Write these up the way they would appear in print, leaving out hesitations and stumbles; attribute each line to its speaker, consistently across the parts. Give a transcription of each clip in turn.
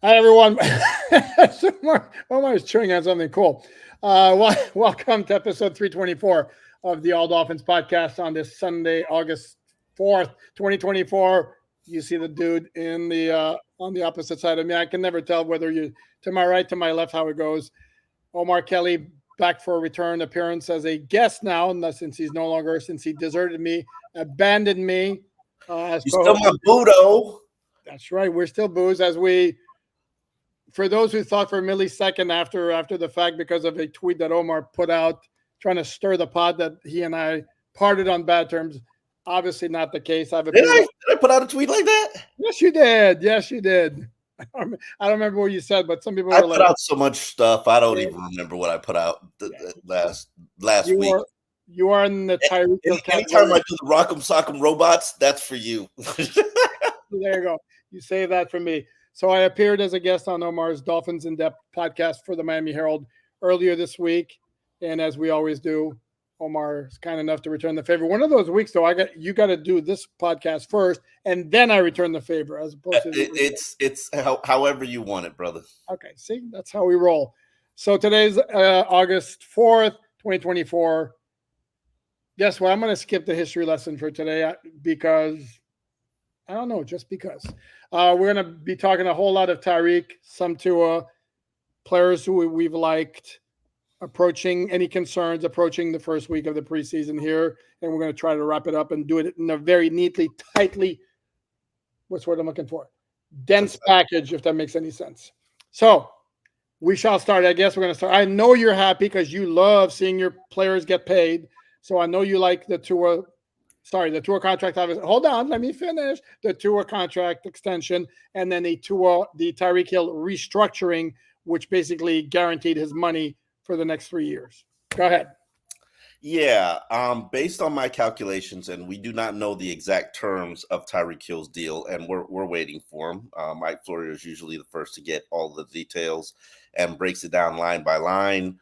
Speaker 1: Hi, everyone. Omar is chewing on something cool. Welcome to episode 324 of the All Dolphins podcast on this Sunday, August 4th, 2024. You see the dude in the on the opposite side of me. I can never tell whether you to my right, to my left, how it goes. Omar Kelly back for a return appearance as a guest now, since he deserted me, abandoned me as
Speaker 2: You still
Speaker 1: co-host.
Speaker 2: my Budo.
Speaker 1: That's right. We're still booze as we for those who thought for a millisecond after the fact because of a tweet that Omar put out trying to stir the pot that he and I parted on bad terms. Obviously not the case. I've
Speaker 2: Did
Speaker 1: appeared.
Speaker 2: I put out a tweet like that?
Speaker 1: Yes, you did. Yes, you did. I don't remember what you said, but some people
Speaker 2: I
Speaker 1: were
Speaker 2: put
Speaker 1: like,
Speaker 2: out so much stuff. I don't
Speaker 1: yeah,
Speaker 2: even remember what I put out last
Speaker 1: you
Speaker 2: week.
Speaker 1: are in the Tyreek Hill
Speaker 2: Anytime
Speaker 1: category.
Speaker 2: I do the Rock'em Sock'em Robots, that's for you.
Speaker 1: There you go. You say that for me. So I appeared as a guest on Omar's Dolphins in Depth podcast for the Miami Herald earlier this week, and as we always do, Omar is kind enough to return the favor. One of those weeks, though, you got to do this podcast first, and then I return the favor, as opposed to
Speaker 2: it's however you want it, brother.
Speaker 1: Okay. See, that's how we roll. So today's August 4th, 2024. Guess what? I'm going to skip the history lesson for today because I don't know, just because. We're going to be talking a whole lot of Tyreek, some Tua, players who we've liked, approaching the first week of the preseason here. And we're going to try to wrap it up and do it in a very neatly, tightly, what's the word I'm looking for? Dense package, if that makes any sense. So we shall start. I guess we're going to start. I know you're happy because you love seeing your players get paid. So I know you like the Tua contract. Hold on, let me finish. The Tua contract extension, and then the Tyreek Hill restructuring, which basically guaranteed his money for the next 3 years. Go ahead.
Speaker 2: Yeah, based on my calculations, and we do not know the exact terms of Tyreek Hill's deal, and we're waiting for him. Mike Florio is usually the first to get all the details and breaks it down line by line.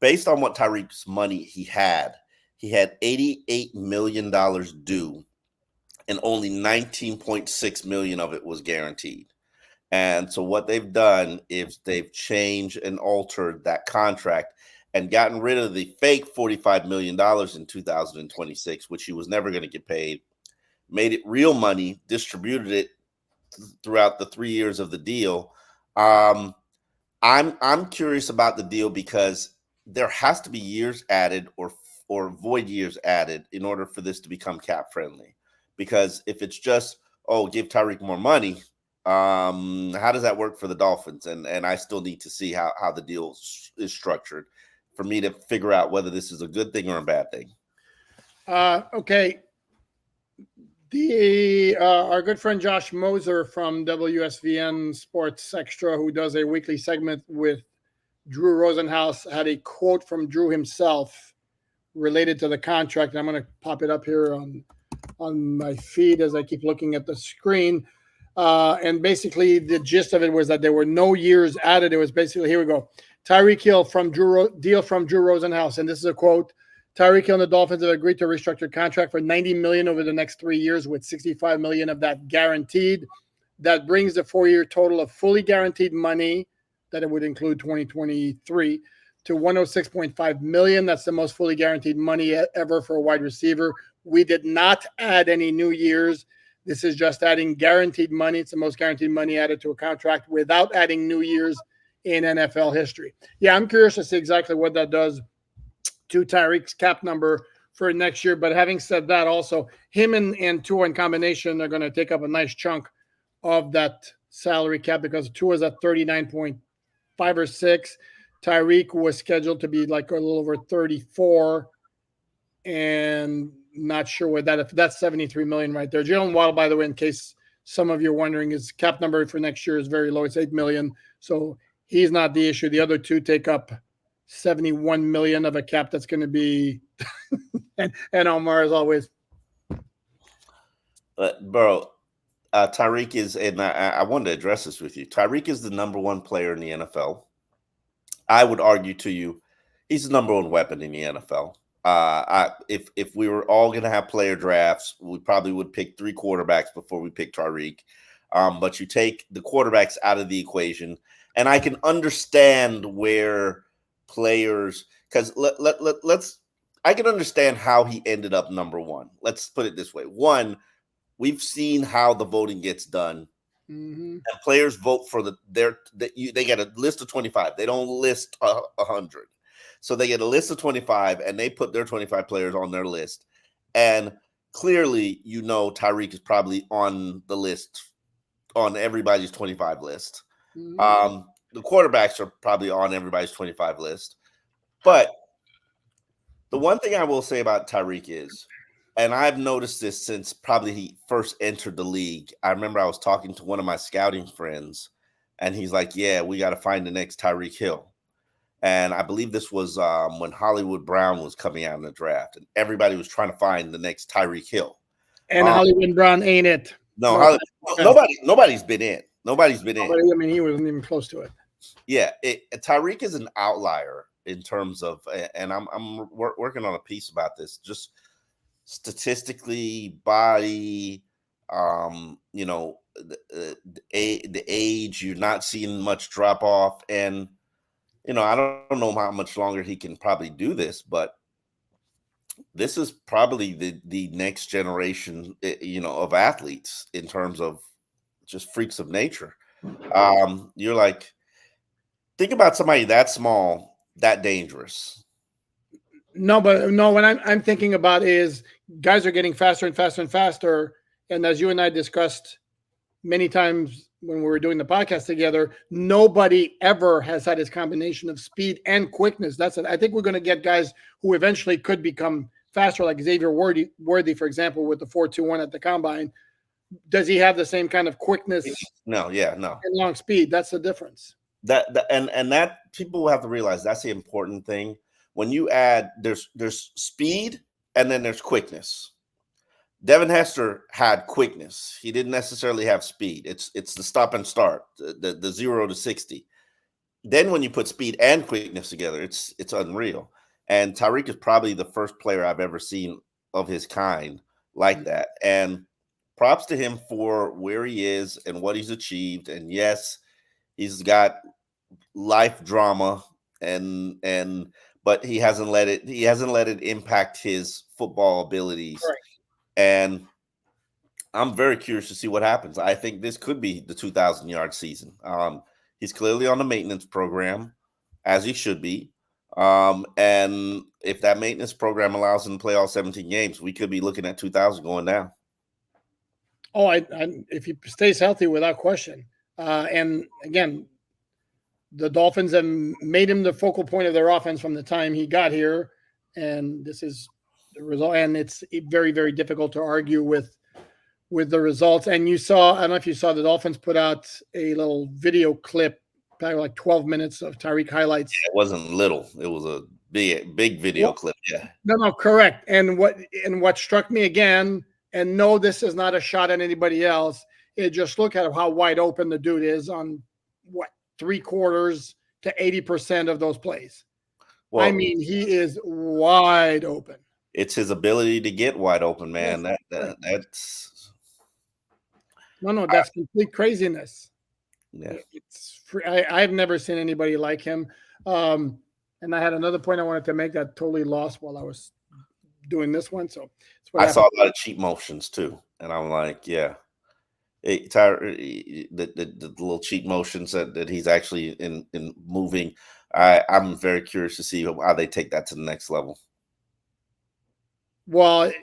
Speaker 2: Based on what Tyreek's money he had $88 million due, and only $19.6 million of it was guaranteed. And so what they've done is they've changed and altered that contract and gotten rid of the fake $45 million in 2026, which he was never going to get paid, made it real money, distributed it throughout the 3 years of the deal. I'm curious about the deal because there has to be years added or void years added in order for this to become cap friendly. Because if it's just, give Tyreek more money, how does that work for the Dolphins? And I still need to see how the deal is structured for me to figure out whether this is a good thing or a bad thing.
Speaker 1: Okay. Our good friend Josh Moser from WSVN Sports Extra, who does a weekly segment with Drew Rosenhaus, had a quote from Drew himself related to the contract. I'm going to pop it up here on my feed as I keep looking at the screen. And basically, the gist of it was that there were no years added. It was basically, here we go. Tyreek Hill deal from Drew Rosenhaus. And this is a quote. Tyreek Hill and the Dolphins have agreed to a restructured contract for $90 million over the next 3 years, with $65 million of that guaranteed. That brings the 4-year total of fully guaranteed money, that it would include 2023, to $106.5 million. That's the most fully guaranteed money ever for a wide receiver. We did not add any new years. This is just adding guaranteed money. It's the most guaranteed money added to a contract without adding new years in NFL history. Yeah, I'm curious to see exactly what that does to Tyreek's cap number for next year. But having said that, also, him and Tua in combination are going to take up a nice chunk of that salary cap because Tua's at 39.5 or 6. Tyreek was scheduled to be like a little over 34, and not sure what if that's 73 million right there. Jalen Waddle, by the way, in case some of you are wondering, his cap number for next year is very low. It's 8 million. So he's not the issue. The other two take up 71 million of a cap that's going to be, and Omar as always.
Speaker 2: Bro, Tyreek is, and I wanted to address this with you. Tyreek is the number one player in the NFL. I would argue to you, he's the number one weapon in the NFL. If we were all going to have player drafts, we probably would pick 3 quarterbacks before we pick Tyreek. But you take the quarterbacks out of the equation, and I can understand where players, because I can understand how he ended up number one. Let's put it this way. One, we've seen how the voting gets done.
Speaker 1: Mm-hmm.
Speaker 2: And players vote for they get a list of 25. They don't list 100. So they get a list of 25 and they put their 25 players on their list. And clearly, Tyreek is probably on the list, on everybody's 25 list.
Speaker 1: Mm-hmm.
Speaker 2: The quarterbacks are probably on everybody's 25 list. But the one thing I will say about Tyreek is, and I've noticed this since probably he first entered the league. I remember I was talking to one of my scouting friends, and he's like, yeah, we got to find the next Tyreek Hill. And I believe this was when Hollywood Brown was coming out in the draft, and everybody was trying to find the next Tyreek Hill.
Speaker 1: And Hollywood Brown ain't it.
Speaker 2: No, nobody's been in. Nobody's been in.
Speaker 1: I mean, he wasn't even close to it.
Speaker 2: Yeah, Tyreek is an outlier in terms of, and I'm working on a piece about this, just statistically, body, the age, you're not seeing much drop off, and I don't know how much longer he can probably do this, but this is probably the next generation, of athletes in terms of just freaks of nature. You're like, think about somebody that small, that dangerous.
Speaker 1: No, but no, what I'm thinking about is guys are getting faster and faster and faster. And as you and I discussed many times when we were doing the podcast together, nobody ever has had this combination of speed and quickness. That's it. I think we're going to get guys who eventually could become faster, like Xavier Worthy, for example, with the 4.21 at the combine. Does he have the same kind of quickness?
Speaker 2: No, no.
Speaker 1: And long speed. That's the difference.
Speaker 2: And that people have to realize that's the important thing. When you add, there's speed and then there's quickness. Devin Hester had quickness. He didn't necessarily have speed. It's the stop and start, the 0 to 60. Then when you put speed and quickness together, it's unreal. And Tyreek is probably the first player I've ever seen of his kind like that. And props to him for where he is and what he's achieved. And yes, he's got life drama but he hasn't let it impact his football abilities.
Speaker 1: Right.
Speaker 2: And I'm very curious to see what happens. I think this could be the 2,000-yard season. He's clearly on the maintenance program, as he should be. And if that maintenance program allows him to play all 17 games, we could be looking at 2,000 going down.
Speaker 1: Oh, if he stays healthy, without question. And again, the Dolphins have made him the focal point of their offense from the time he got here, and this is the result. And it's very, very difficult to argue with the results. And you saw, I don't know if you saw, the Dolphins put out a little video clip, probably like 12 minutes of Tyreek highlights.
Speaker 2: Yeah, it wasn't little; it was a big video clip. Yeah,
Speaker 1: no, correct. And what struck me again, and no, this is not a shot at anybody else. It just look at how wide open the dude is on 3/4 to 80% of those plays. Well, I mean, he is wide open.
Speaker 2: It's his ability to get wide open, man. Yes, that's
Speaker 1: that's complete craziness.
Speaker 2: Yeah,
Speaker 1: it's free. I've never seen anybody like him. And I had another point I wanted to make that totally lost while I was doing this one. So
Speaker 2: I saw a lot of cheat motions too, and I'm like, yeah. The little cheat motions that he's actually in moving. I'm very curious to see how they take that to the next level.
Speaker 1: Well,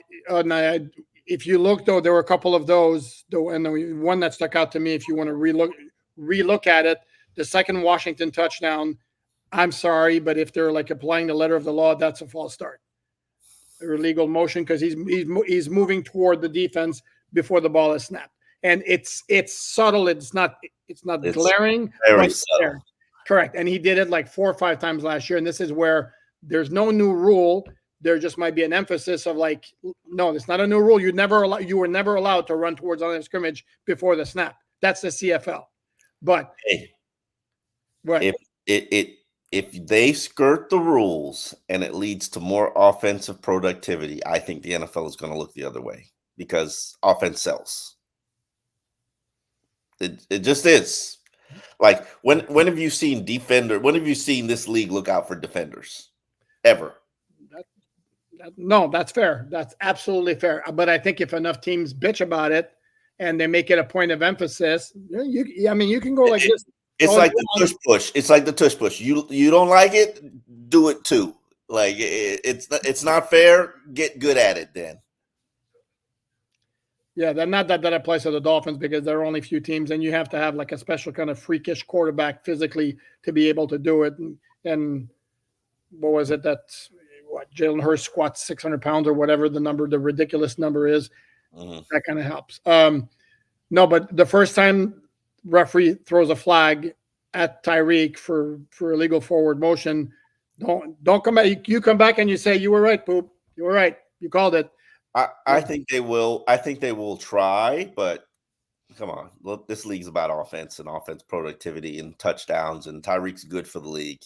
Speaker 1: if you look though, there were a couple of those, and the one that stuck out to me, if you want to relook at it, the second Washington touchdown. I'm sorry, but if they're like applying the letter of the law, that's a false start. Illegal motion because he's moving toward the defense before the ball is snapped. And it's subtle. It's not glaring.
Speaker 2: Very subtle.
Speaker 1: There. Correct. And he did it like 4 or 5 times last year. And this is where there's no new rule. There just might be an emphasis of like, no, it's not a new rule. You were never allowed to run towards line of scrimmage before the snap. That's the CFL. But
Speaker 2: if they skirt the rules and it leads to more offensive productivity, I think the NFL is going to look the other way because offense sells. It just is. Like when have you seen defender? When have you seen this league look out for defenders? Ever?
Speaker 1: No, that's fair. That's absolutely fair. But I think if enough teams bitch about it and they make it a point of emphasis, I mean, you can go like this.
Speaker 2: It's like the tush push. It's like the tush push. You don't like it, do it too. Like it's not fair. Get good at it then.
Speaker 1: Yeah, then not that applies to the Dolphins because there are only a few teams, and you have to have like a special kind of freakish quarterback physically to be able to do it. And what was it that Jalen Hurts squats 600 pounds or whatever the ridiculous number is. That kind of helps. No, but the first time referee throws a flag at Tyreek for illegal forward motion, don't come back. You come back and you say you were right, Poop. You were right. You called it.
Speaker 2: I think they will. I think they will try, but come on. Look, this league's about offense and offense productivity and touchdowns, and Tyreek's good for the league.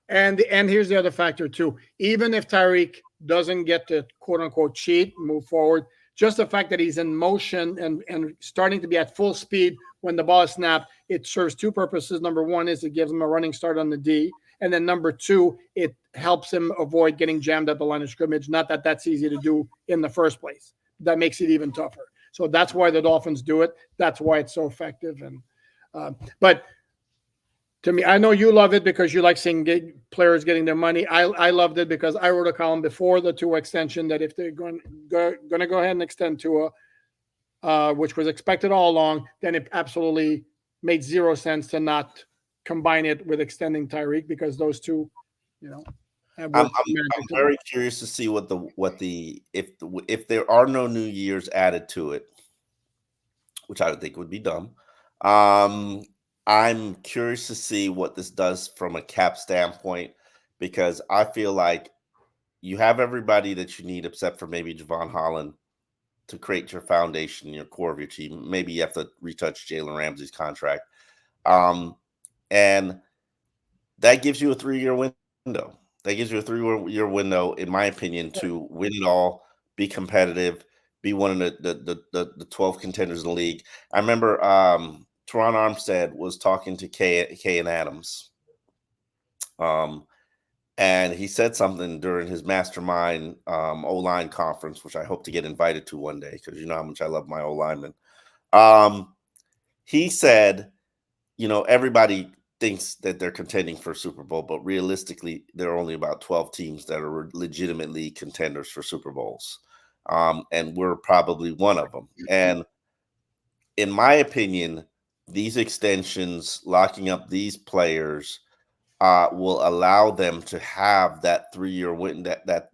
Speaker 1: And here's the other factor too. Even if Tyreek doesn't get to quote unquote cheat, move forward, just the fact that he's in motion and starting to be at full speed when the ball is snapped, it serves two purposes. Number one is it gives him a running start on the D. And then number two, it helps him avoid getting jammed at the line of scrimmage. Not that that's easy to do in the first place. That makes it even tougher. So that's why the Dolphins do it. That's why it's so effective. And but to me, I know you love it because you like seeing players getting their money. I loved it because I wrote a column before the Tua extension that if they're going to go ahead and extend Tua, which was expected all along, then it absolutely made zero sense to not combine it with extending Tyreek because those two,
Speaker 2: I'm very curious to see if there are no new years added to it, which I would think would be dumb. I'm curious to see what this does from a cap standpoint because I feel like you have everybody that you need except for maybe Javon Holland to create your foundation, your core of your team. Maybe you have to retouch Jalen Ramsey's contract. And that gives you a 3-year window. That gives you a 3-year window, in my opinion, to win it all, be competitive, be one of the 12 contenders in the league. I remember Teron Armstead was talking to Kay and Adams. And he said something during his mastermind O-line conference, which I hope to get invited to one day because you know how much I love my O-linemen. He said, everybody thinks that they're contending for Super Bowl, but realistically, there are only about 12 teams that are legitimately contenders for Super Bowls. And we're probably one of them. And in my opinion, these extensions, locking up these players, will allow them to have that 3-year window, that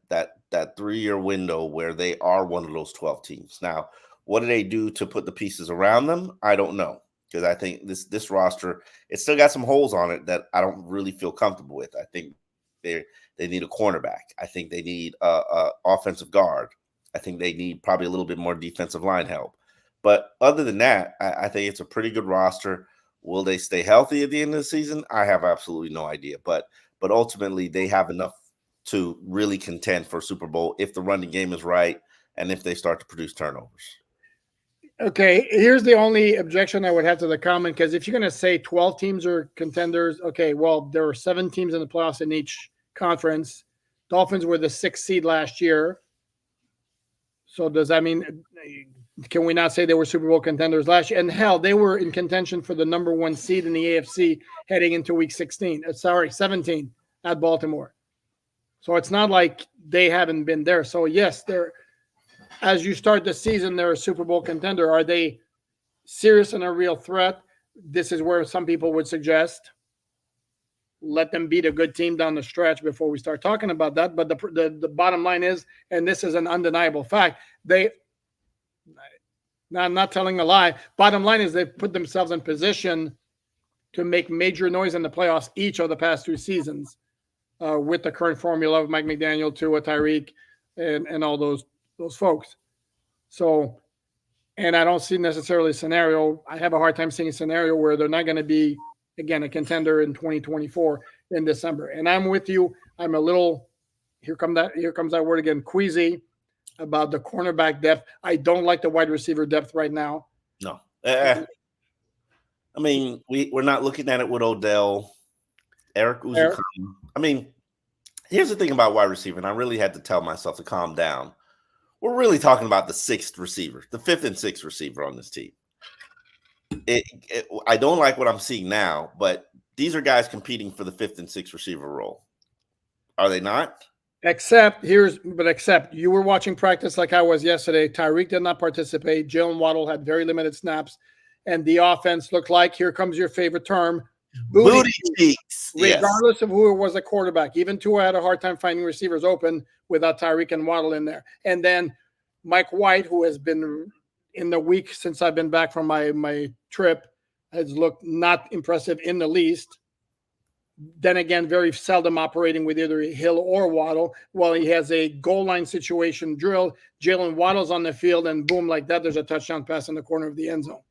Speaker 2: 3-year window where they are one of those 12 teams. Now, what do they do to put the pieces around them? I don't know. Because I think this roster, it's still got some holes on it that I don't really feel comfortable with. I think they need a cornerback. I think they need a offensive guard. I think they need probably a little bit more defensive line help. But other than that, I think it's a pretty good roster. Will they stay healthy at the end of the season? I have absolutely no idea. But ultimately, they have enough to really contend for Super Bowl if the running game is right and if they start to produce turnovers.
Speaker 1: Okay, here's the only objection I would have to the comment, because if you're going to say 12 teams are contenders, okay, well, there are 7 teams in the playoffs in each conference. Dolphins were the 6th seed last year. So does that mean, can we not say they were Super Bowl contenders last year? And hell, they were in contention for the number 1 seed in the AFC heading into week 17 at Baltimore. So it's not like they haven't been there. So yes, they're, as you start the season, they're a Super Bowl contender. Are they serious and a real threat? This is where some people would suggest let them beat a good team down the stretch before we start talking about that. But the bottom line is, and this is an undeniable fact, I'm not telling a lie. Bottom line is they've put themselves in position to make major noise in the playoffs each of the past 2 seasons with the current formula of Mike McDaniel, Tua, Tyreek, and all those folks. So, and I don't see necessarily a scenario. I have a hard time seeing a scenario where they're not going to be, again, a contender in 2024 in December. And I'm with you. I'm a little, here comes that word again, queasy about the cornerback depth. I don't like the wide receiver depth right now.
Speaker 2: No. I mean, we're not looking at it with Odell, Eric Uzukama. I mean, here's the thing about wide receiver, and I really had to tell myself to calm down. We're really talking about the sixth receiver, the fifth and sixth receiver on this team. I don't like what I'm seeing now, but these are guys competing for the fifth and sixth receiver role. Are they not?
Speaker 1: Except you were watching practice like I was yesterday. Tyreek did not participate. Jalen Waddle had very limited snaps, and the offense looked like, here comes your favorite term,
Speaker 2: booty cheeks.
Speaker 1: Regardless
Speaker 2: yes.
Speaker 1: of who it was a quarterback. Even Tua had a hard time finding receivers open without Tyreek and Waddle in there. And then Mike White, who has been in the week since I've been back from my trip, has looked not impressive in the least. Then again, very seldom operating with either Hill or Waddle. While he has a goal line situation drill, Jalen Waddle's on the field, and boom, like that, there's a touchdown pass in the corner of the end zone.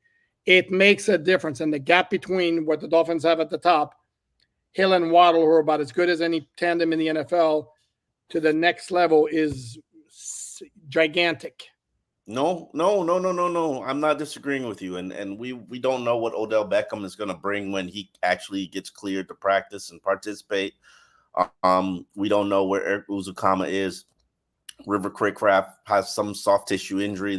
Speaker 1: It makes a difference. And the gap between what the Dolphins have at the top, Hill and Waddle, who are about as good as any tandem in the NFL, to the next level is gigantic.
Speaker 2: No. I'm not disagreeing with you. And we don't know what Odell Beckham is going to bring when he actually gets cleared to practice and participate. We don't know where Eric Uzukama is. River Craycraft has some soft tissue injury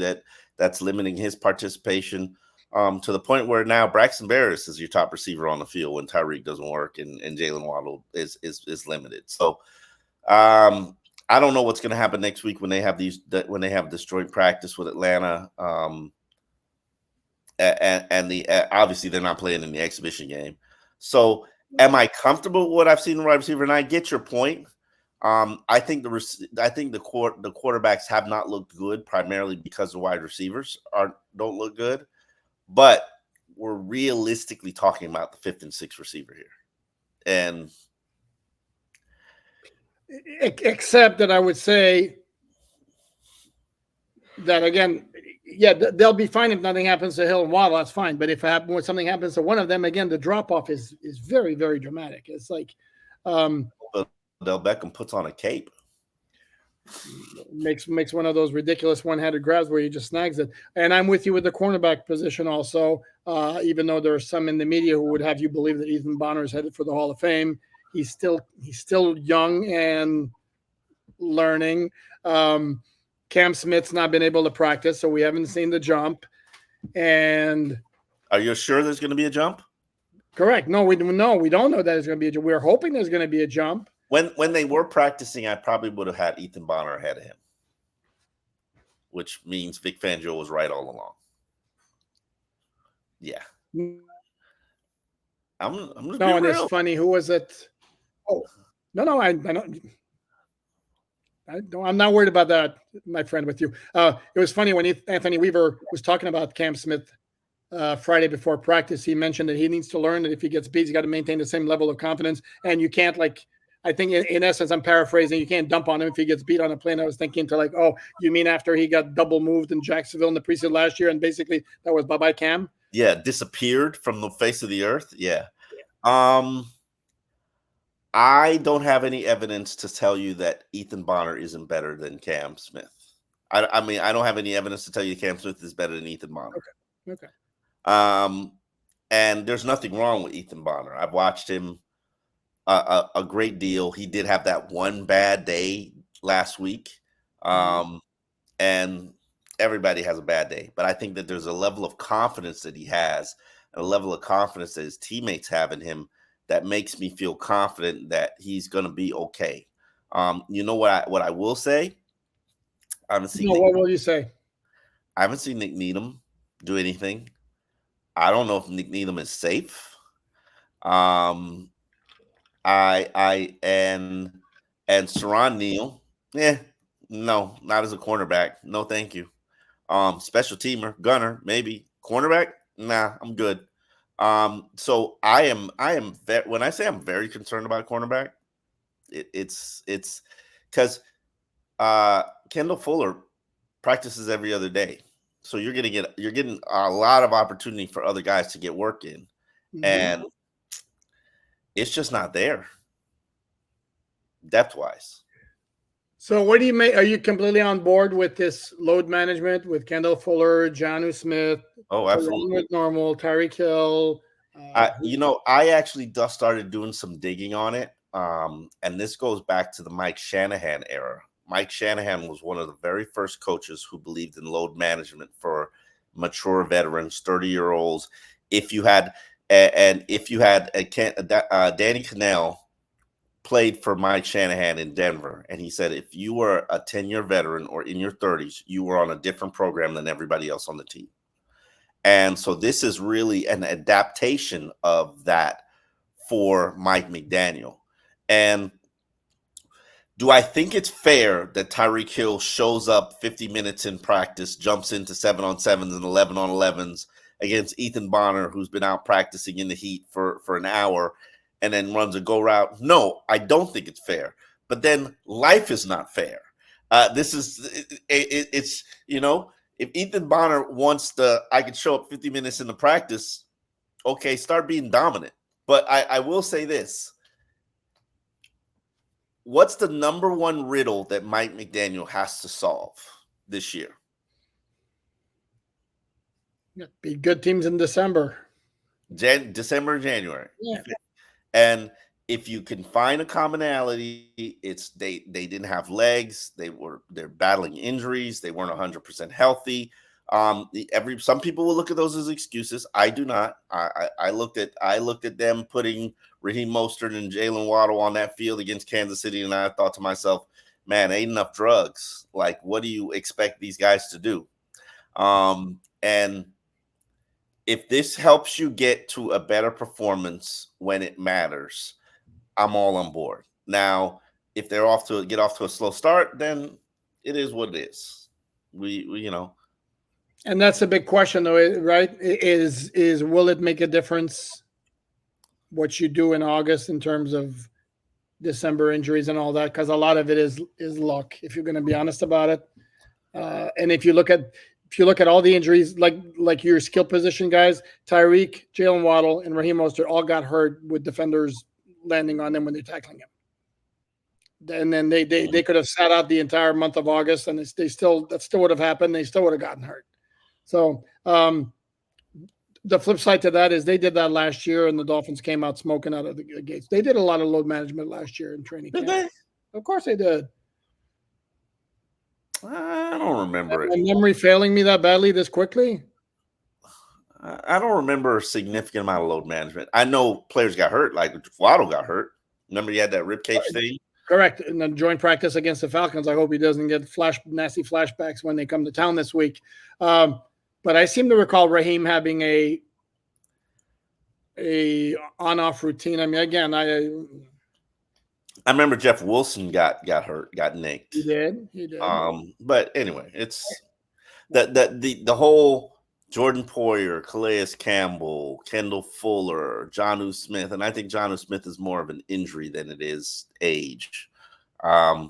Speaker 2: that's limiting his participation. To the point where now Braxton Barris is your top receiver on the field when Tyreek doesn't work and Jalen Waddle is limited. So I don't know what's going to happen next week when they have this joint practice with Atlanta. And obviously they're not playing in the exhibition game. So am I comfortable with what I've seen in wide receiver? And I get your point. I think the quarterbacks have not looked good primarily because the wide receivers don't look good. But we're realistically talking about the fifth and sixth receiver here. And
Speaker 1: except that I would say that, again, yeah, they'll be fine if nothing happens to Hill and Waddle. That's fine. But if something happens to one of them, again, the drop-off is very, very dramatic. It's like
Speaker 2: Odell Beckham puts on a cape.
Speaker 1: Makes one of those ridiculous one-handed grabs where he just snags it. And I'm with you with the cornerback position also, even though there are some in the media who would have you believe that Ethan Bonner is headed for the Hall of Fame. He's still young and learning. Cam Smith's not been able to practice, so we haven't seen the jump. And
Speaker 2: are you sure there's going to be a jump?
Speaker 1: Correct. No, we don't know that there's going to be a jump. We're hoping there's going to be a jump.
Speaker 2: When they were practicing, I probably would have had Ethan Bonner ahead of him, which means Vic Fangio was right all along. Yeah. I'm just
Speaker 1: no, and real. It's funny. Who was it? Oh, no, I don't. I'm not worried about that, my friend, with you. It was funny when Anthony Weaver was talking about Cam Smith Friday before practice. He mentioned that he needs to learn that if he gets beat, he's got to maintain the same level of confidence. And you can't, I think in essence, I'm paraphrasing, you can't dump on him if he gets beat on a plane. I was thinking oh, you mean after he got double moved in Jacksonville in the preseason last year, and basically that was bye-bye Cam?
Speaker 2: Yeah, disappeared from the face of the earth. Yeah. I don't have any evidence to tell you that Ethan Bonner isn't better than Cam Smith. I mean, I don't have any evidence to tell you Cam Smith is better than Ethan Bonner.
Speaker 1: Okay.
Speaker 2: And there's nothing wrong with Ethan Bonner. I've watched him a great deal. He did have that one bad day last week. And everybody has a bad day. But I think that there's a level of confidence that he has, a level of confidence that his teammates have in him that makes me feel confident that he's going to be okay. You know what I will say? I haven't seen.
Speaker 1: What will you say?
Speaker 2: I haven't seen Nick Needham do anything. I don't know if Nick Needham is safe. And Saron Neal, no, not as a cornerback. No, thank you. Special teamer, gunner, maybe. Cornerback, nah, I'm good. So I am when I say I'm very concerned about cornerback, it's because Kendall Fuller practices every other day. So you're getting a lot of opportunity for other guys to get work in. And it's just not there depth-wise.
Speaker 1: So what do you make? Are you completely on board with this load management with Kendall Fuller, Jonnu Smith?
Speaker 2: Oh, absolutely.
Speaker 1: With normal, Tyreek Hill,
Speaker 2: I actually just started doing some digging on it. And this goes back to the Mike Shanahan era. Mike Shanahan was one of the very first coaches who believed in load management for mature veterans, 30-year-olds. If you had Danny Cannell played for Mike Shanahan in Denver, and he said if you were a 10-year veteran or in your 30s, you were on a different program than everybody else on the team. And so this is really an adaptation of that for Mike McDaniel. And do I think it's fair that Tyreek Hill shows up 50 minutes in practice, jumps into 7-on-7s and 11-on-11s against Ethan Bonner, who's been out practicing in the heat for an hour, and then runs a go route? No, I don't think it's fair. But then life is not fair. It's if Ethan Bonner wants I could show up 50 minutes in the practice, okay, start being dominant. But I will say this. What's the number one riddle that Mike McDaniel has to solve this year?
Speaker 1: Be good teams in December.
Speaker 2: December, January.
Speaker 1: Yeah.
Speaker 2: And if you can find a commonality, it's they didn't have legs. They're battling injuries. They weren't 100% healthy. Some people will look at those as excuses. I do not. I looked at them putting Raheem Mostert and Jalen Waddle on that field against Kansas City, and I thought to myself, man, ain't enough drugs. Like, what do you expect these guys to do? And if this helps you get to a better performance when it matters, I'm all on board. Now, if they're get off to a slow start, then it is what it is. We
Speaker 1: And that's the big question, though, right? Is will it make a difference what you do in August in terms of December injuries and all that? Because a lot of it is luck, if you're going to be honest about it. And if you look at all the injuries, like your skill position guys, Tyreek, Jalen Waddle, and Raheem Mostert all got hurt with defenders landing on them when they're tackling him. And then they could have sat out the entire month of August, and that still would have happened. They still would have gotten hurt. So the flip side to that is they did that last year, and the Dolphins came out smoking out of the gates. They did a lot of load management last year in training camp.
Speaker 2: Did they?
Speaker 1: Of course they did.
Speaker 2: I don't remember it.
Speaker 1: My memory failing me that badly this quickly?
Speaker 2: I don't remember a significant amount of load management. I know players got hurt, like Waddle got hurt. Remember he had that ribcage thing?
Speaker 1: Correct. In the joint practice against the Falcons, I hope he doesn't get nasty flashbacks when they come to town this week. But I seem to recall Raheem having a on-off routine. I mean, again, I
Speaker 2: remember Jeff Wilson got hurt, got nicked.
Speaker 1: He did.
Speaker 2: But anyway, it's the whole Jordan Poyer, Calais Campbell, Kendall Fuller, Jonnu Smith, and I think Jonnu Smith is more of an injury than it is age. They're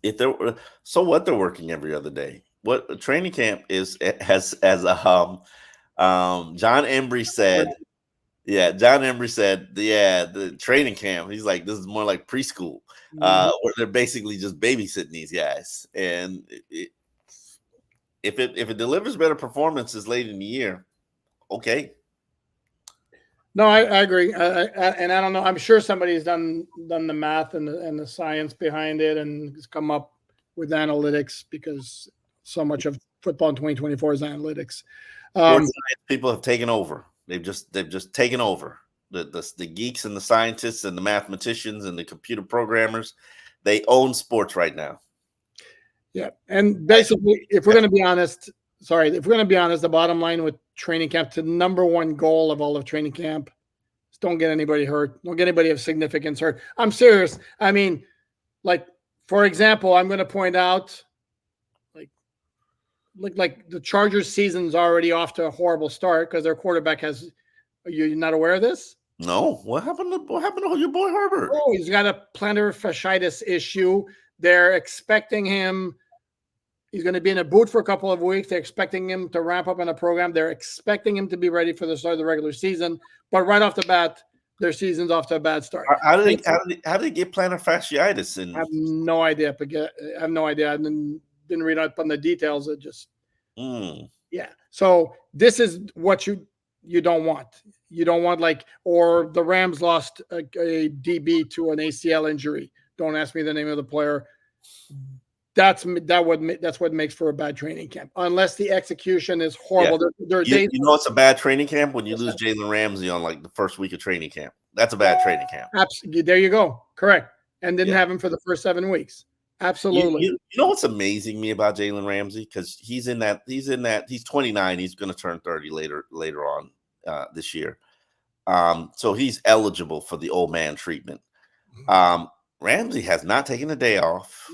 Speaker 2: working every other day. What training camp is has John Embry said. Yeah, John Embry said, the training camp, he's like, this is more like preschool, where they're basically just babysitting these guys. And if it delivers better performances late in the year, okay.
Speaker 1: No, I agree. And I don't know. I'm sure somebody's done the math and the science behind it and has come up with analytics, because so much of football in 2024 is analytics.
Speaker 2: People have taken over. They've just taken over. The geeks and the scientists and the mathematicians and the computer programmers. They own sports right now.
Speaker 1: Yeah, and basically, if we're going to be honest, the bottom line with training camp, the number one goal of all of training camp is don't get anybody hurt. Don't get anybody of significance hurt. I'm serious. I mean, like, for example, I'm going to point out, like the Chargers season's already off to a horrible start because their quarterback are you not aware of this?
Speaker 2: No. What happened to your boy Herbert?
Speaker 1: Oh, he's got a plantar fasciitis issue. They're expecting him. He's going to be in a boot for a couple of weeks. They're expecting him to ramp up in a program. They're expecting him to be ready for the start of the regular season. But right off the bat, their season's off to a bad start.
Speaker 2: How do they get plantar fasciitis?
Speaker 1: I have no idea. I have no idea. I didn't read up on the details. It just, yeah. So this is what you you don't want. You don't want like, or the Rams lost a DB to an ACL injury. Don't ask me the name of the player. That's what makes for a bad training camp, unless the execution is horrible.
Speaker 2: Yeah. You know it's a bad training camp when you lose Jalen Ramsey on like the first week of training camp. That's a bad training camp.
Speaker 1: Absolutely. There you go. Correct. And didn't have him for the first 7 weeks. Absolutely.
Speaker 2: You know what's amazing me about Jalen Ramsey? Because he's 29. He's going to turn 30 later on this year. So he's eligible for the old man treatment. Ramsey has not taken a day off.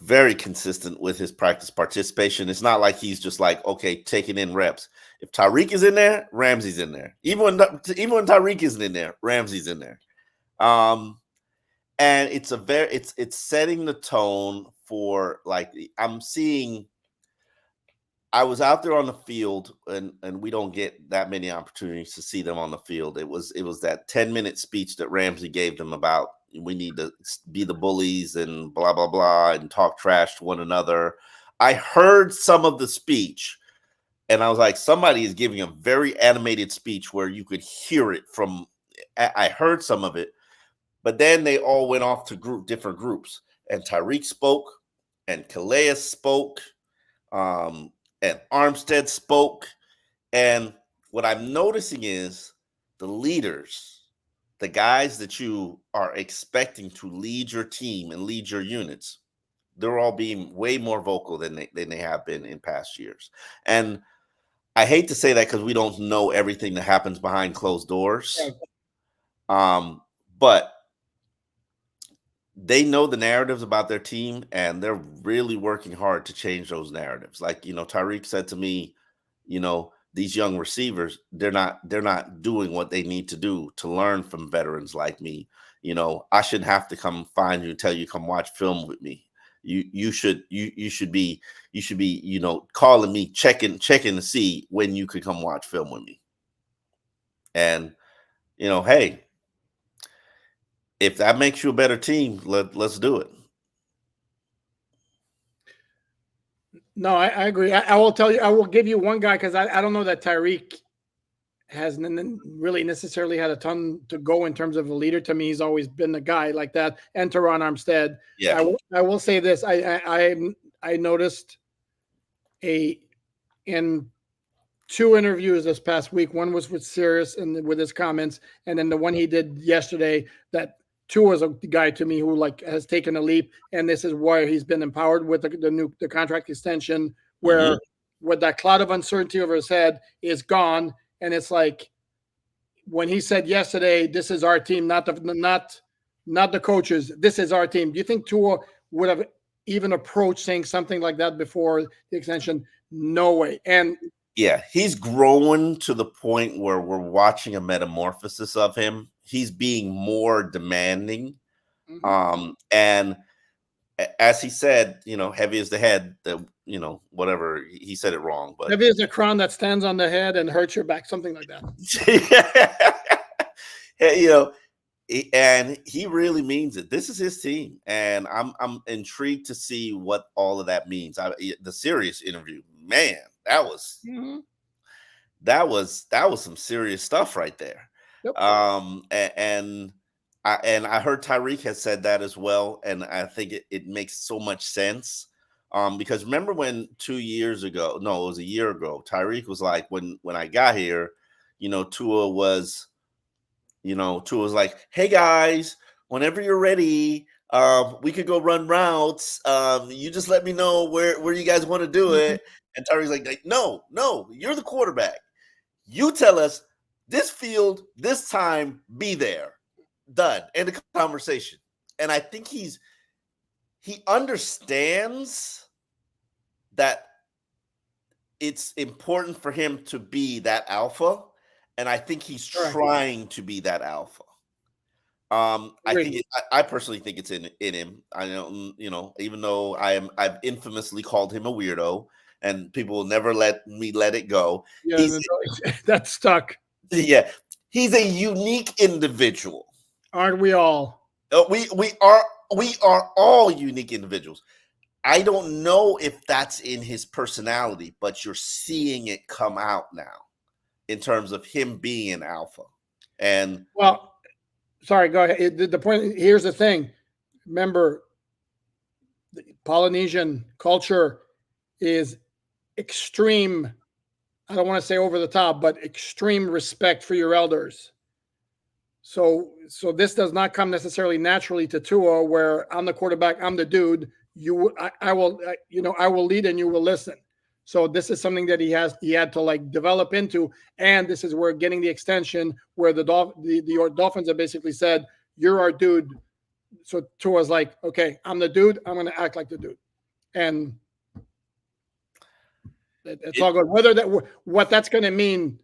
Speaker 2: Very consistent with his practice participation. It's not like he's just like, okay, taking in reps. If Tyreek is in there, Ramsey's in there. Even when Tyreek isn't in there, Ramsey's in there. And it's setting the tone for like I was out there on the field, and we don't get that many opportunities to see them on the field. It was that 10-minute speech that Ramsey gave them about we need to be the bullies and blah, blah, blah, and talk trash to one another. I heard some of the speech, and I was like, somebody is giving a very animated speech where you could hear it from – I heard some of it, but then they all went off to different groups, and Tyreek spoke, and Calais spoke, and Armstead spoke. And what I'm noticing is the leaders – the guys that you are expecting to lead your team and lead your units, they're all being way more vocal than they have been in past years. And I hate to say that because we don't know everything that happens behind closed doors. But they know the narratives about their team, and they're really working hard to change those narratives. Like, Tyreek said to me, these young receivers, they're not doing what they need to do to learn from veterans like me. I shouldn't have to come find you and tell you come watch film with me. You should be calling me, checking to see when you could come watch film with me. And hey, if that makes you a better team, let's do it.
Speaker 1: No, I agree. I will tell you, I will give you one guy because I don't know that Tyreek hasn't really necessarily had a ton to go in terms of a leader. To me, he's always been a guy like that. And Teron Armstead.
Speaker 2: Yeah.
Speaker 1: I will say this. I noticed in 2 interviews this past week. One was with Sirius and with his comments, and then the one he did yesterday that Tua is a guy to me who has taken a leap, and this is why he's been empowered with the contract extension, where with that cloud of uncertainty over his head is gone, and it's like when he said yesterday, "This is our team, not the coaches. This is our team." Do you think Tua would have even approached saying something like that before the extension? No way. And
Speaker 2: yeah, he's growing to the point where we're watching a metamorphosis of him. He's being more demanding. And as he said, heavy is the head, whatever, he said it wrong. But
Speaker 1: heavy is the crown that stands on the head and hurts your back, something like that.
Speaker 2: And he really means it. This is his team. And I'm intrigued to see what all of that means. The Sirius interview, man, that was some serious stuff right there. Yep. And I heard Tyreek has said that as well, and I think it makes so much sense. Because remember when 2 years ago, no, it was a year ago, Tyreek was like, when I got here, Tua was like, hey guys, whenever you're ready, we could go run routes. You just let me know where you guys want to do it. And Tyreek's like, no, you're the quarterback. You tell us this field, this time, be there. Done. End of conversation. And I think he understands that it's important for him to be that alpha. And I think he's trying to be that alpha. I personally think it's in him. I don't, even though I've infamously called him a weirdo, and people will never let me let it go.
Speaker 1: Yeah, that's stuck.
Speaker 2: Yeah, he's a unique individual.
Speaker 1: Aren't we all?
Speaker 2: We are all unique individuals. I don't know if that's in his personality, but you're seeing it come out now. in terms of him being an alpha. And
Speaker 1: well, sorry, go ahead. The point here's the thing. Remember, the Polynesian culture is extreme. I don't want to say over the top, but extreme respect for your elders. So this does not come necessarily naturally to Tua, where I'm the quarterback, I'm the dude. I will, I will lead and you will listen. So this is something that he had to like develop into, and this is where getting the extension, where the Dolphins have basically said, "You're our dude." So Tua's like, "Okay, I'm the dude. I'm going to act like the dude," and it's all good. Whether what that's going to mean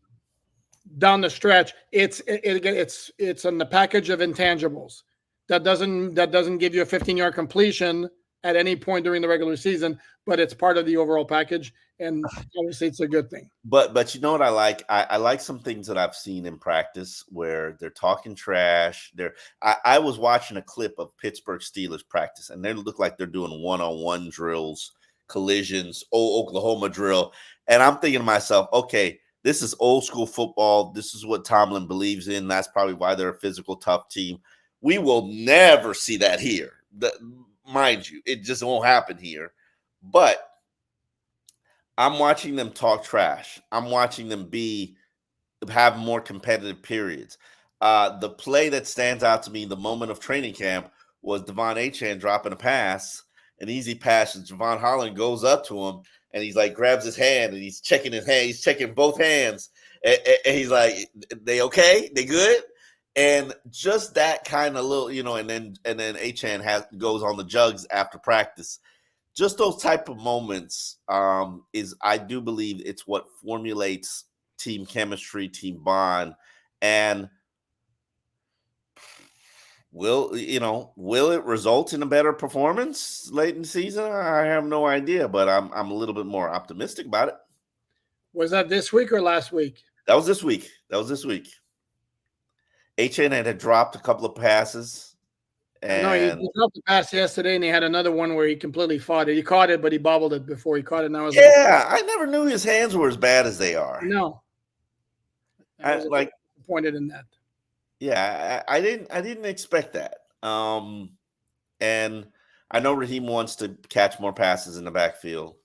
Speaker 1: down the stretch, it's in the package of intangibles that doesn't give you a 15-yard completion at any point during the regular season, but it's part of the overall package, and obviously it's a good thing.
Speaker 2: But you know what I like? I like some things that I've seen in practice where they're talking trash. I was watching a clip of Pittsburgh Steelers practice, and they look like they're doing one-on-one drills, collisions, Oklahoma drill, and I'm thinking to myself, okay, this is old school football. This is what Tomlin believes in. That's probably why they're a physical, tough team. We will never see that here. Mind you, it just won't happen here. But I'm watching them talk trash. I'm watching them have more competitive periods. The play that stands out to me, the moment of training camp, was Devon Achane dropping a pass, an easy pass, and Javon Holland goes up to him, and he's like, grabs his hand, and he's checking his hand. He's checking both hands, and he's like, "They okay? They good?" And just that kind of little, and then Achane goes on the jugs after practice. Just those type of moments is, I do believe, it's what formulates team chemistry, team bond, and will it result in a better performance late in the season? I have no idea, but I'm a little bit more optimistic about it.
Speaker 1: Was that this week or last week?
Speaker 2: That was this week. Achane had dropped a couple of passes.
Speaker 1: No, he dropped the pass yesterday, and he had another one where he completely fought it. He caught it, but he bobbled it before he caught it. And I was
Speaker 2: I never knew his hands were as bad as they are.
Speaker 1: No, I was disappointed in that.
Speaker 2: Yeah, I didn't expect that. And I know Raheem wants to catch more passes in the backfield.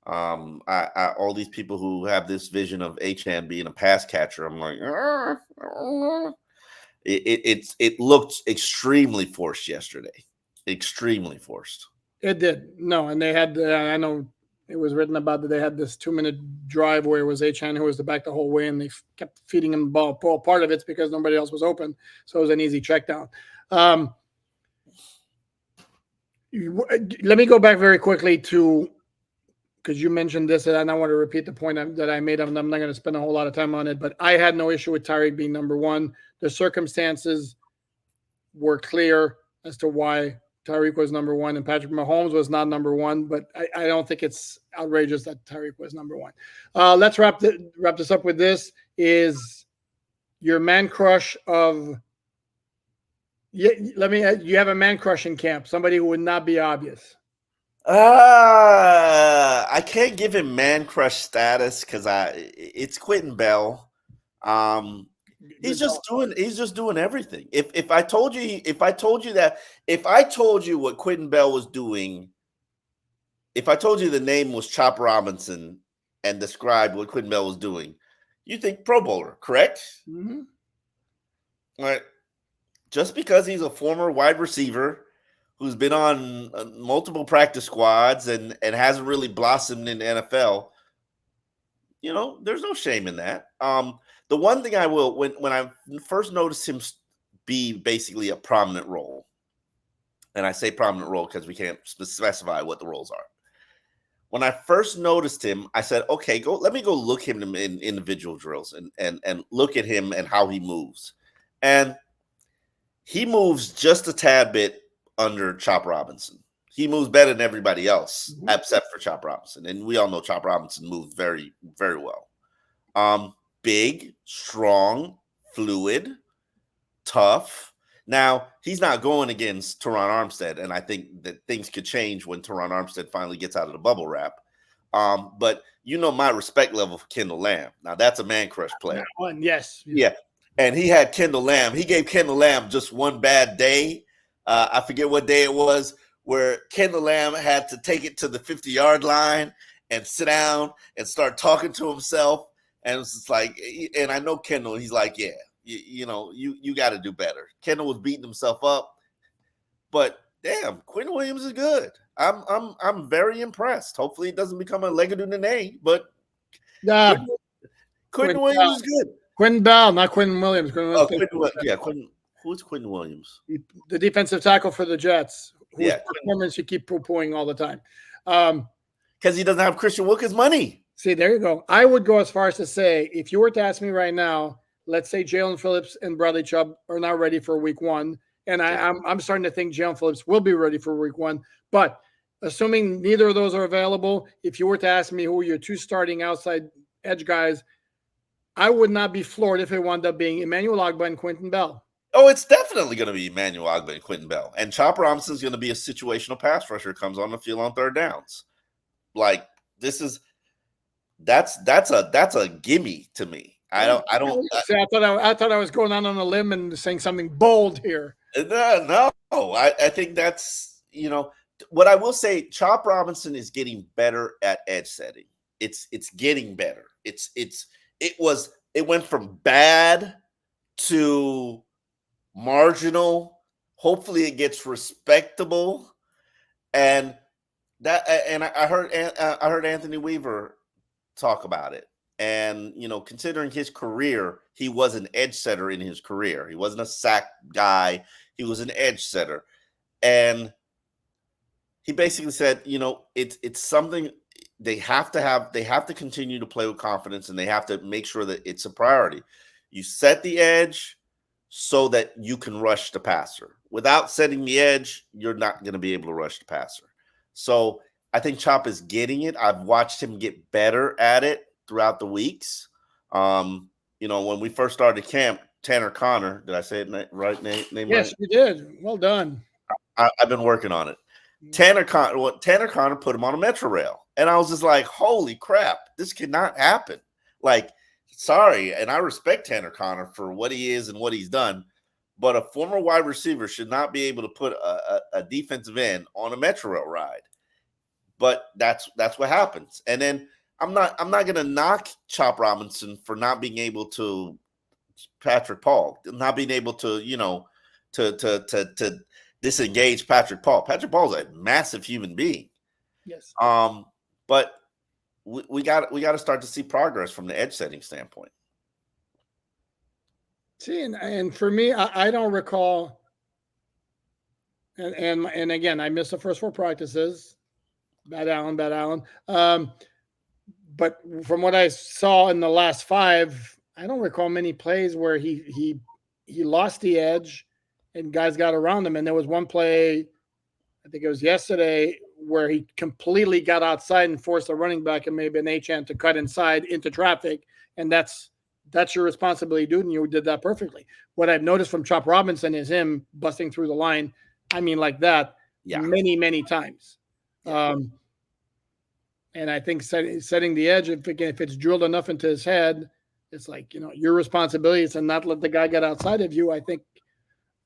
Speaker 2: All these people who have this vision of Achane being a pass catcher, I'm like, it looked extremely forced yesterday. Extremely forced.
Speaker 1: It did. No, and they had, I know it was written about that they had this 2-minute drive where it was Achane who was the back the whole way, and they kept feeding him the ball. Part of it's because nobody else was open, so it was an easy check down. Let me go back very quickly to, because you mentioned this, and I want to repeat the point that I made. I'm not going to spend a whole lot of time on it, but I had no issue with Tyreek being number one. The circumstances were clear as to why Tyreek was number one and Patrick Mahomes was not number one, but I don't think it's outrageous that Tyreek was number one. Let's wrap this up with this. Is your man crush of – you have a man crush in camp, somebody who would not be obvious.
Speaker 2: I can't give him man crush status because it's Quentin Bell. He's just doing everything. If I told you what Quentin Bell was doing, if I told you the name was Chop Robinson and described what Quentin Bell was doing, you think Pro Bowler, correct?
Speaker 1: Mm-hmm.
Speaker 2: All right. Just because he's a former wide receiver who's been on multiple practice squads and hasn't really blossomed in the NFL, there's no shame in that. The one thing I will, when I first noticed him be basically a prominent role, and I say prominent role because we can't specify what the roles are. When I first noticed him, I said, okay, let me go look him in individual drills and look at him and how he moves. And he moves just a tad bit under Chop Robinson. He moves better than everybody else, except for Chop Robinson. And we all know Chop Robinson moves very, very well. Big, strong, fluid, tough. Now, he's not going against Teron Armstead, and I think that things could change when Teron Armstead finally gets out of the bubble wrap. But you know my respect level for Kendall Lamb. Now that's a man crush player.
Speaker 1: That one, yes.
Speaker 2: Yeah. And he had Kendall Lamb. He gave Kendall Lamb just one bad day. I forget what day it was, where Kendall Lamb had to take it to the 50-yard line and sit down and start talking to himself. And it's just like, and I know Kendall, he's like, yeah, you got to do better. Kendall was beating himself up, but damn, Quinn Williams is good. I'm very impressed. Hopefully it doesn't become a Legadunane, but Quinn Williams is good.
Speaker 1: Quinn Bell, not Quinn Williams.
Speaker 2: Who's Quinn Williams?
Speaker 1: The defensive tackle for the Jets.
Speaker 2: Whose
Speaker 1: performance you keep poo-pooing all the time.
Speaker 2: Because he doesn't have Christian Wilkins' money.
Speaker 1: See, there you go. I would go as far as to say, if you were to ask me right now, let's say Jalen Phillips and Bradley Chubb are not ready for week 1. And I'm starting to think Jalen Phillips will be ready for week 1. But assuming neither of those are available, if you were to ask me who are your 2 starting outside edge guys, I would not be floored if it wound up being Emmanuel Ogbah and Quentin Bell.
Speaker 2: Oh, it's definitely going to be Emmanuel Ogbah and Quentin Bell. And Chop Robinson's going to be a situational pass rusher, comes on the field on third downs. Like, that's a gimme to me. I
Speaker 1: thought I was going out on a limb and saying something bold here.
Speaker 2: No, I think that's, what I will say, Chop Robinson is getting better at edge setting. It's getting better. It went from bad to marginal. Hopefully it gets respectable. And I heard Anthony Weaver talk about it. And, considering his career, he was an edge setter in his career. He wasn't a sack guy. He was an edge setter. And he basically said, it's something they have to continue to play with confidence, and they have to make sure that it's a priority. You set the edge so that you can rush the passer. Without setting the edge, you're not going to be able to rush the passer. So I think Chop is getting it. I've watched him get better at it throughout the weeks. When we first started camp, Tanner Connor, did I say it right? Name
Speaker 1: yes,
Speaker 2: right?
Speaker 1: You did. Well done.
Speaker 2: I've been working on it. Tanner Connor put him on a Metro Rail. And I was just like, holy crap, this cannot happen. Like, sorry, and I respect Tanner Connor for what he is and what he's done, but a former wide receiver should not be able to put a defensive end on a Metro Rail ride. But that's what happens. And then I'm not going to knock Chop Robinson for not being able to Patrick Paul, not being able to, to disengage Patrick Paul. Patrick Paul is a massive human being.
Speaker 1: Yes.
Speaker 2: But we got to start to see progress from the edge setting standpoint.
Speaker 1: See, and for me, I don't recall. And again, I missed the first 4 practices. Bad Allen. But from what I saw in the last 5, I don't recall many plays where he lost the edge and guys got around him. And there was one play, I think it was yesterday, where he completely got outside and forced a running back and maybe an H-end to cut inside into traffic. And that's your responsibility, dude. And you did that perfectly. What I've noticed from Chop Robinson is him busting through the line. I mean, like that, many, many times. And I think setting the edge, if it's drilled enough into his head, it's like, your responsibility is to not let the guy get outside of you. I think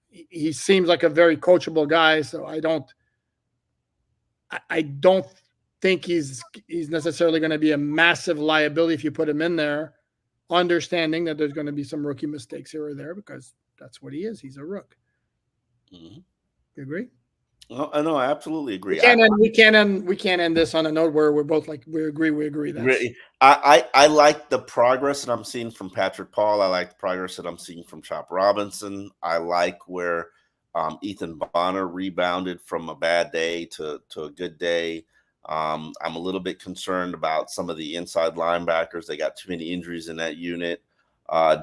Speaker 1: he seems like a very coachable guy. So I don't think he's necessarily going to be a massive liability if you put him in there, understanding that there's going to be some rookie mistakes here or there, because that's what he is. He's a rook.
Speaker 2: Mm-hmm.
Speaker 1: You agree?
Speaker 2: No, I absolutely agree.
Speaker 1: We can't end this on a note where we're both like, we agree.
Speaker 2: I like the progress that I'm seeing from Patrick Paul. I like the progress that I'm seeing from Chop Robinson. I like where Ethan Bonner rebounded from a bad day to a good day. I'm a little bit concerned about some of the inside linebackers. They got too many injuries in that unit.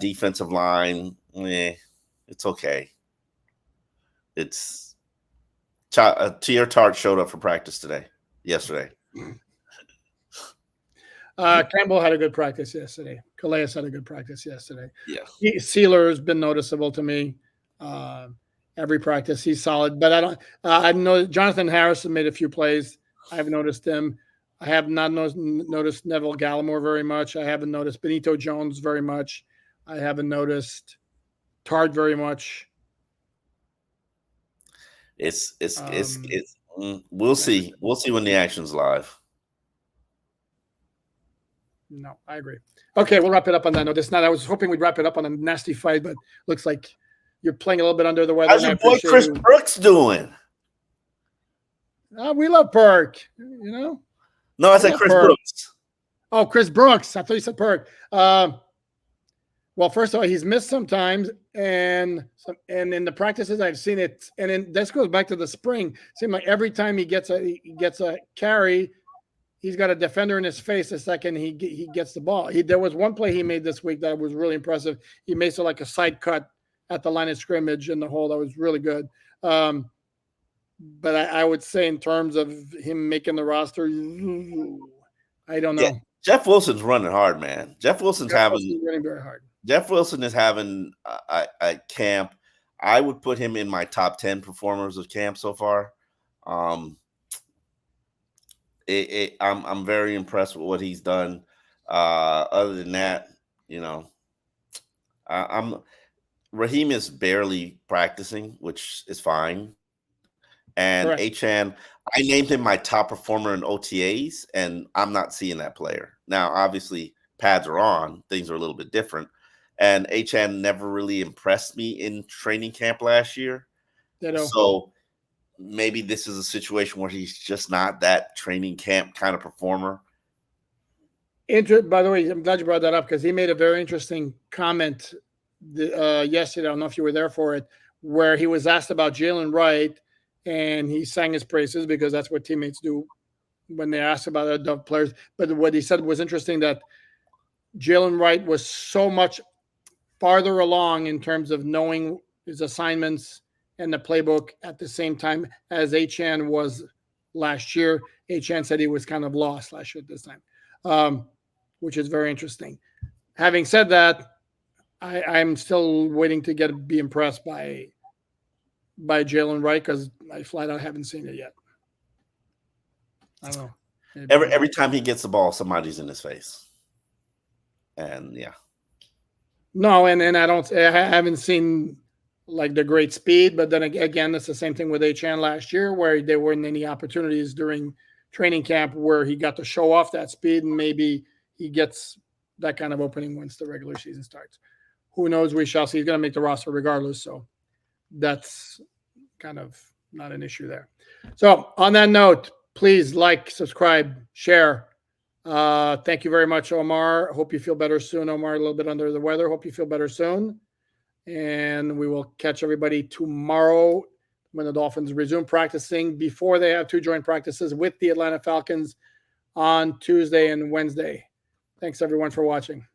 Speaker 2: Defensive line, it's okay. It's Tier Tart showed up for practice yesterday.
Speaker 1: Campbell had a good practice yesterday. Calais had a good practice yesterday.
Speaker 2: Yeah.
Speaker 1: Sealer has been noticeable to me. Every practice he's solid, but I know Jonathan Harrison made a few plays. I've noticed him. I have not noticed Neville Gallimore very much. I haven't noticed Benito Jones very much. I haven't noticed Tard very much.
Speaker 2: We'll see. We'll see when the action's live.
Speaker 1: No, I agree. Okay, we'll wrap it up on that note. It's not. I was hoping we'd wrap it up on a nasty fight, but looks like you're playing a little bit under the weather.
Speaker 2: How's your boy Chris Brooks doing?
Speaker 1: We love Perk. You know.
Speaker 2: No, I said Chris Brooks.
Speaker 1: Oh, Chris Brooks. I thought you said Perk. Well, first of all, he's missed sometimes, and in the practices I've seen it, and this goes back to the spring. Seems like every time he gets a carry, he's got a defender in his face the second he gets the ball. There was one play he made this week that was really impressive. He made like a side cut at the line of scrimmage in the hole that was really good. But I would say in terms of him making the roster, I don't know. Yeah,
Speaker 2: Jeff Wilson's running hard, man. Jeff Wilson's
Speaker 1: running very hard.
Speaker 2: Jeff Wilson is having a camp. I would put him in my top 10 performers of camp so far. I'm very impressed with what he's done. Other than that, you know, Raheem is barely practicing, which is fine. And Achan, I named him my top performer in OTAs, and I'm not seeing that player. Now, obviously, pads are on. Things are a little bit different. And Achan never really impressed me in training camp last year. So maybe this is a situation where he's just not that training camp kind of performer.
Speaker 1: By the way, I'm glad you brought that up because he made a very interesting comment yesterday. I don't know if you were there for it, where he was asked about Jalen Wright, and he sang his praises because that's what teammates do when they ask about other players. But what he said was interesting, that Jalen Wright was so much farther along in terms of knowing his assignments and the playbook at the same time as Achan was last year. Achan said he was kind of lost last year at this time, which is very interesting. Having said that, I'm still waiting to be impressed by Jalen Wright because I flat out haven't seen it yet. I don't know.
Speaker 2: Every time he gets the ball, somebody's in his face. And yeah.
Speaker 1: No, and I haven't seen like the great speed, but then again, it's the same thing with Achan last year where there weren't any opportunities during training camp where he got to show off that speed, and maybe he gets that kind of opening once the regular season starts. Who knows? We shall see. He's going to make the roster regardless, so that's kind of not an issue there. So on that note, please like, subscribe, share. Thank you very much, Omar. Hope you feel better soon, Omar. A little bit under the weather. Hope you feel better soon. And we will catch everybody tomorrow when the Dolphins resume practicing before they have 2 joint practices with the Atlanta Falcons on Tuesday and Wednesday. Thanks, everyone, for watching.